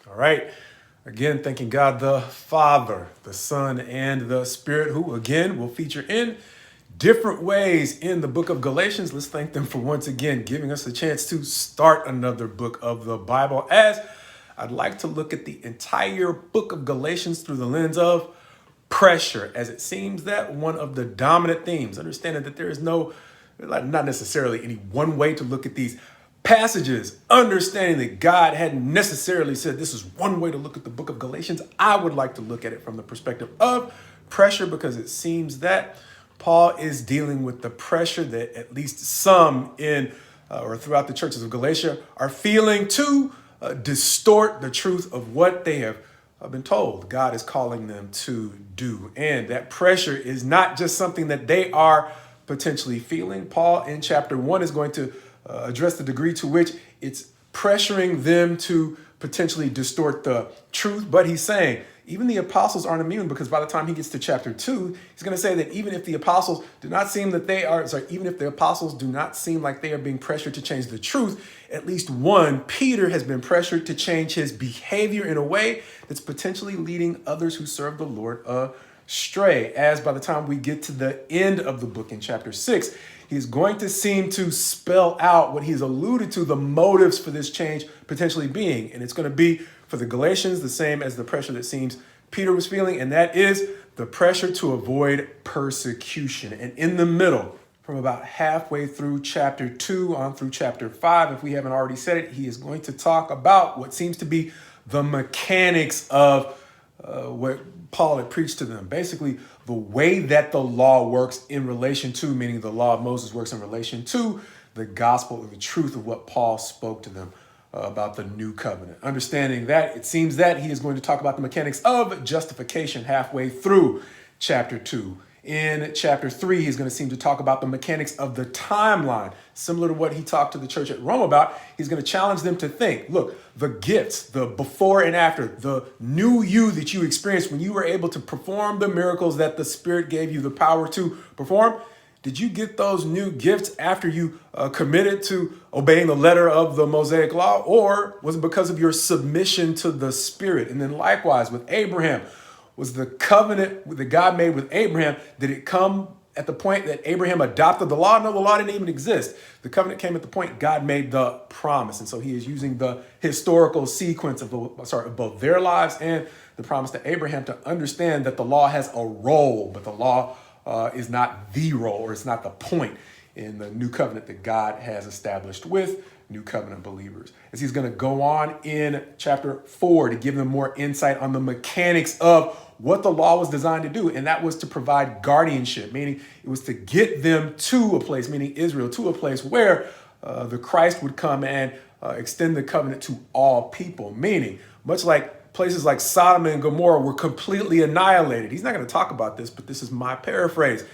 All right. Again, thanking God the Father, the Son, and the Spirit, who again will feature in different ways in the book of Galatians. Let's thank them for once again giving us a chance to start another book of the Bible, as I'd like to look at the entire book of Galatians through the lens of pressure, as it seems that one of the dominant themes, understanding that there is not necessarily any one way to look at these passages, understanding that God hadn't necessarily said this is one way to look at the book of Galatians. I would like to look at it from the perspective of pressure, because it seems that Paul is dealing with the pressure that at least some in or throughout the churches of Galatia are feeling to distort the truth of what they have been told God is calling them to do. And that pressure is not just something that they are potentially feeling. Paul in chapter 1 is going to address the degree to which it's pressuring them to potentially distort the truth. But he's saying even the apostles aren't immune, because by the time he gets to chapter 2, he's going to say that even if the apostles do not seem that they are, even if the apostles do not seem like they are being pressured to change the truth, at least one, Peter, has been pressured to change his behavior in a way that's potentially leading others who serve the Lord astray. As by the time we get to the end of the book in chapter 6, he's going to seem to spell out what he's alluded to, the motives for this change potentially being. And it's going to be for the Galatians the same as the pressure that seems Peter was feeling, and that is the pressure to avoid persecution. And in the middle, from about halfway through chapter 2 on through chapter 5, if we haven't already said it, he is going to talk about what seems to be the mechanics of what Paul had preached to them. Basically, the way that the law works in relation to, meaning the law of Moses works in relation to the gospel or the truth of what Paul spoke to them about the new covenant. Understanding that, it seems that he is going to talk about the mechanics of justification halfway through chapter 2. In chapter 3, he's going to seem to talk about the mechanics of the timeline, similar to what he talked to the church at Rome about. He's going to challenge them to think, look, the gifts, the before and after, the new you that you experienced when you were able to perform the miracles that the Spirit gave you the power to perform. Did you get those new gifts after you committed to obeying the letter of the Mosaic law, or was it because of your submission to the Spirit? And then likewise with Abraham, was the covenant that God made with Abraham, did it come at the point that Abraham adopted the law? No, the law didn't even exist. The covenant came at the point God made the promise. And so he is using the historical sequence of both their lives and the promise to Abraham to understand that the law has a role, but the law is not the role, or it's not the point in the new covenant that God has established with new covenant believers. As he's going to go on in chapter 4 to give them more insight on the mechanics of what the law was designed to do, and that was to provide guardianship, meaning it was to get them to a place, meaning Israel, to a place where the Christ would come and extend the covenant to all people, meaning much like places like Sodom and Gomorrah were completely annihilated. He's not going to talk about this, but this is my paraphrase.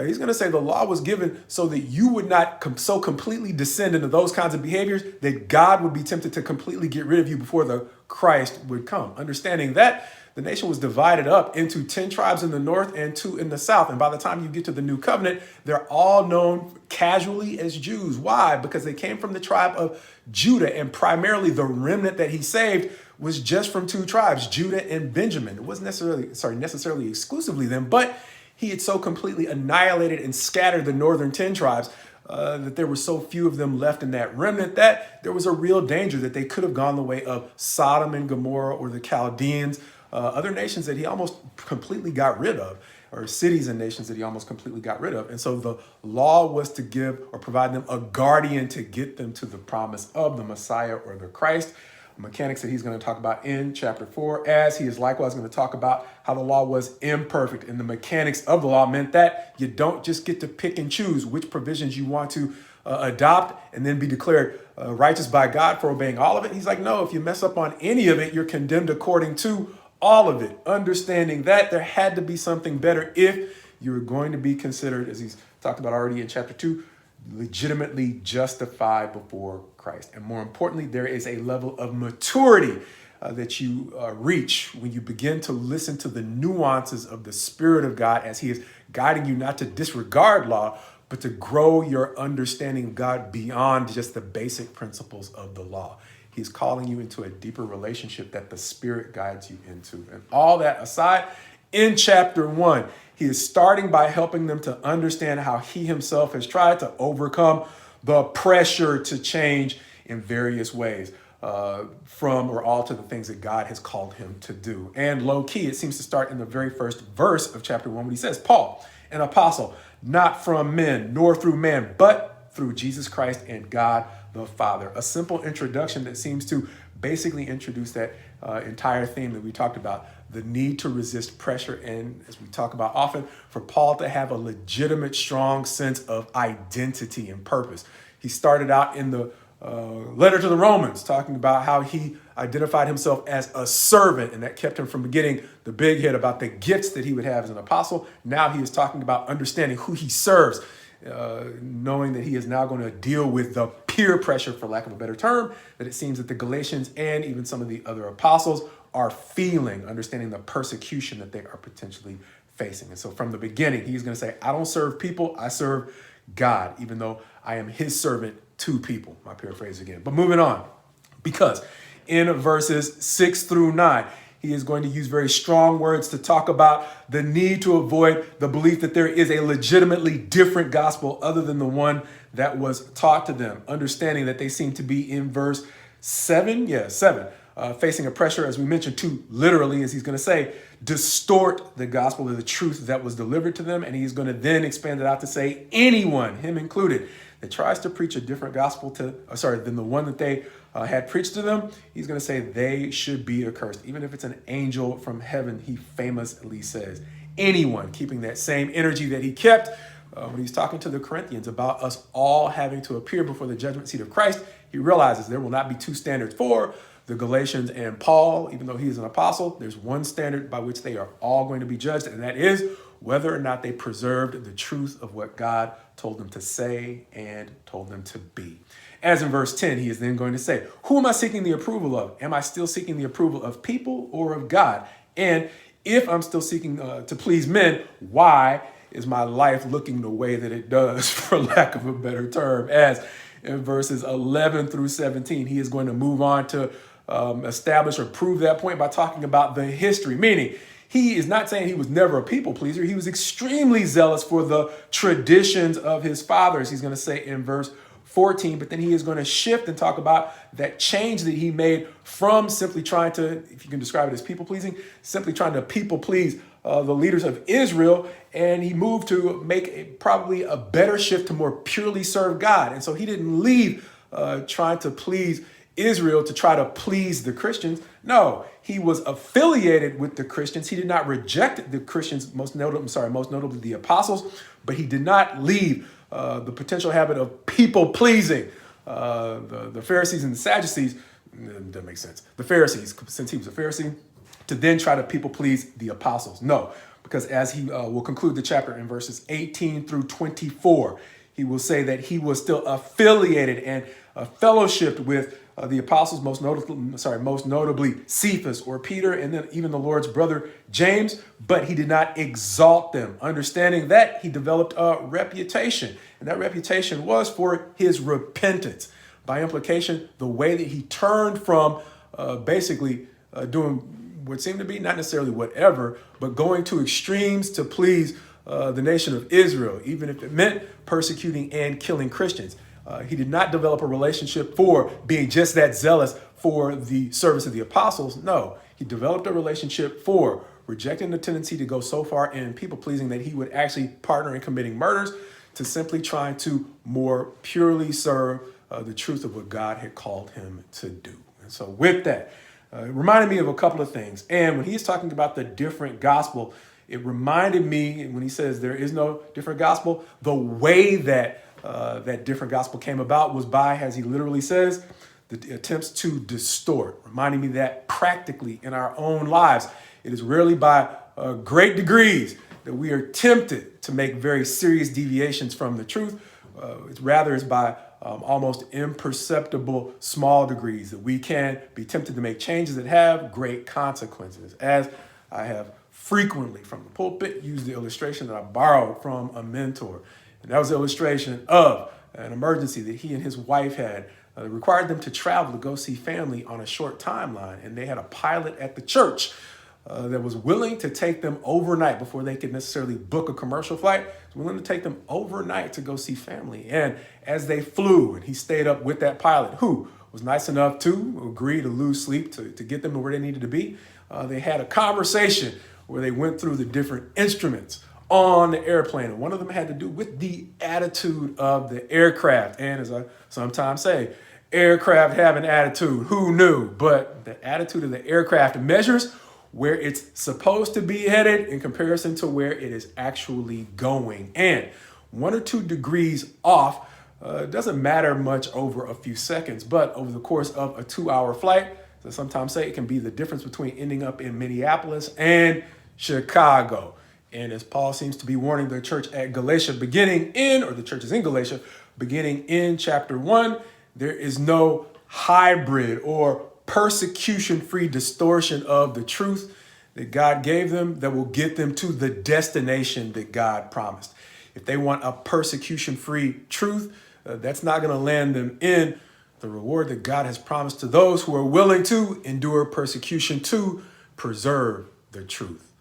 He's going to say the law was given so that you would not so completely descend into those kinds of behaviors that God would be tempted to completely get rid of you before the Christ would come. Understanding that the nation was divided up into 10 tribes in the north and 2 in the south. And by the time you get to the new covenant, they're all known casually as Jews. Why? Because they came from the tribe of Judah, and primarily the remnant that he saved was just from 2 tribes, Judah and Benjamin. It wasn't necessarily exclusively them, but he had so completely annihilated and scattered the northern 10 tribes that there were so few of them left in that remnant that there was a real danger that they could have gone the way of Sodom and Gomorrah or the Chaldeans, other nations that he almost completely got rid of, or cities and nations that he almost completely got rid of. And so the law was to give or provide them a guardian to get them to the promise of the Messiah or the Christ. Mechanics that he's going to talk about in chapter 4, as he is likewise going to talk about how the law was imperfect, and the mechanics of the law meant that you don't just get to pick and choose which provisions you want to adopt and then be declared righteous by God for obeying all of it. He's like, no, if you mess up on any of it, you're condemned according to all of it. Understanding that there had to be something better if you were going to be considered, as he's talked about already in chapter 2, legitimately justified before Christ. And more importantly, there is a level of maturity that you reach when you begin to listen to the nuances of the Spirit of God as he is guiding you not to disregard law, but to grow your understanding of God beyond just the basic principles of the law. He's calling you into a deeper relationship that the Spirit guides you into. And all that aside, in chapter 1, he is starting by helping them to understand how he himself has tried to overcome the pressure to change in various ways, from or all to the things that God has called him to do. And low key, it seems to start in the very first verse of chapter 1 when he says, Paul, an apostle, not from men nor through man, but through Jesus Christ and God the Father. A simple introduction that seems to basically introduce that entire theme that we talked about, the need to resist pressure, and as we talk about often, for Paul to have a legitimate, strong sense of identity and purpose. He started out in the letter to the Romans talking about how he identified himself as a servant, and that kept him from getting the big hit about the gifts that he would have as an apostle. Now he is talking about understanding who he serves, knowing that he is now going to deal with the peer pressure, for lack of a better term, that it seems that the Galatians and even some of the other apostles are feeling, understanding the persecution that they are potentially facing. And so from the beginning, he's going to say, I don't serve people, I serve God, even though I am his servant to people. My paraphrase again. But moving on, because in verses 6 through 9, he is going to use very strong words to talk about the need to avoid the belief that there is a legitimately different gospel other than the one that was taught to them, understanding that they seem to be in verse 7, facing a pressure, as we mentioned, to literally, as he's going to say, distort the gospel of the truth that was delivered to them. And he's going to then expand it out to say anyone, him included, that tries to preach a different gospel than the one that they had preached to them, he's going to say they should be accursed. Even if it's an angel from heaven, he famously says, anyone keeping that same energy that he kept when he's talking to the Corinthians about us all having to appear before the judgment seat of Christ, he realizes there will not be two standards for the Galatians and Paul. Even though he is an apostle, there's one standard by which they are all going to be judged, and that is whether or not they preserved the truth of what God told them to say and told them to be. As in verse 10, he is then going to say, who am I seeking the approval of? Am I still seeking the approval of people or of God? And if I'm still seeking to please men, why is my life looking the way that it does, for lack of a better term? As in verses 11 through 17, he is going to move on to establish or prove that point by talking about the history, meaning he is not saying he was never a people pleaser. He was extremely zealous for the traditions of his fathers. He's going to say in verse 14, but then he is going to shift and talk about that change that he made from simply trying to, if you can describe it as people pleasing, simply trying to people please the leaders of Israel. And he moved to make probably a better shift to more purely serve God. And so he didn't leave trying to please Israel to try to please the Christians. No, he was affiliated with the Christians. He did not reject the Christians, most notably the apostles, but he did not leave the potential habit of people pleasing. The Pharisees and the Sadducees, that makes sense. The Pharisees, since he was a Pharisee, to then try to people please the apostles. No, because as he will conclude the chapter in verses 18 through 24, he will say that he was still affiliated and fellowshipped with the apostles, most notably Cephas or Peter, and then even the Lord's brother James, but he did not exalt them, understanding that he developed a reputation, and that reputation was for his repentance. By implication, the way that he turned from doing what seemed to be not necessarily whatever, but going to extremes to please the nation of Israel, even if it meant persecuting and killing Christians. He did not develop a relationship for being just that zealous for the service of the apostles. No, he developed a relationship for rejecting the tendency to go so far in people pleasing that he would actually partner in committing murders, to simply trying to more purely serve the truth of what God had called him to do. And so with that, it reminded me of a couple of things. And when he's talking about the different gospel, it reminded me, when he says there is no different gospel, the way that that different gospel came about was by, as he literally says, the attempts to distort, reminding me that practically in our own lives, it is rarely by great degrees that we are tempted to make very serious deviations from the truth. It's by almost imperceptible small degrees that we can be tempted to make changes that have great consequences. As I have frequently from the pulpit used the illustration that I borrowed from a mentor. And that was an illustration of an emergency that he and his wife had It required them to travel to go see family on a short timeline. And they had a pilot at the church that was willing to take them overnight before they could necessarily book a commercial flight. Was willing to take them overnight to go see family. And as they flew, and he stayed up with that pilot, who was nice enough to agree to lose sleep to get them to where they needed to be, they had a conversation where they went through the different instruments on the airplane. And one of them had to do with the attitude of the aircraft. And as I sometimes say, aircraft have an attitude. Who knew? But the attitude of the aircraft measures where it's supposed to be headed in comparison to where it is actually going. And 1 or 2 degrees off doesn't matter much over a few seconds, but over the course of a 2-hour flight, so sometimes say it can be the difference between ending up in Minneapolis and Chicago. And as Paul seems to be warning the church at Galatia the churches in Galatia, beginning in chapter 1, there is no hybrid or persecution-free distortion of the truth that God gave them that will get them to the destination that God promised. If they want a persecution-free truth, that's not going to land them in the reward that God has promised to those who are willing to endure persecution to preserve the truth,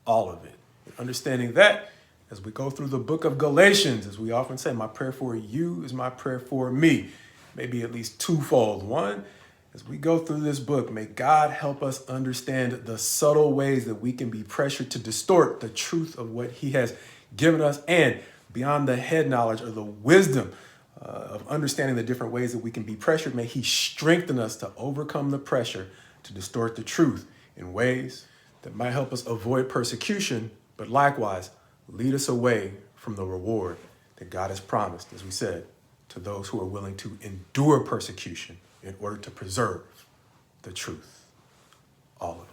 all of it. And understanding that, as we go through the book of Galatians, as we often say, my prayer for you is my prayer for me, maybe at least twofold. One, as we go through this book, may God help us understand the subtle ways that we can be pressured to distort the truth of what he has given us, and beyond the head knowledge or the wisdom of understanding the different ways that we can be pressured, may he strengthen us to overcome the pressure to distort the truth in ways that might help us avoid persecution, but likewise lead us away from the reward that God has promised, as we said, to those who are willing to endure persecution in order to preserve the truth, all of it.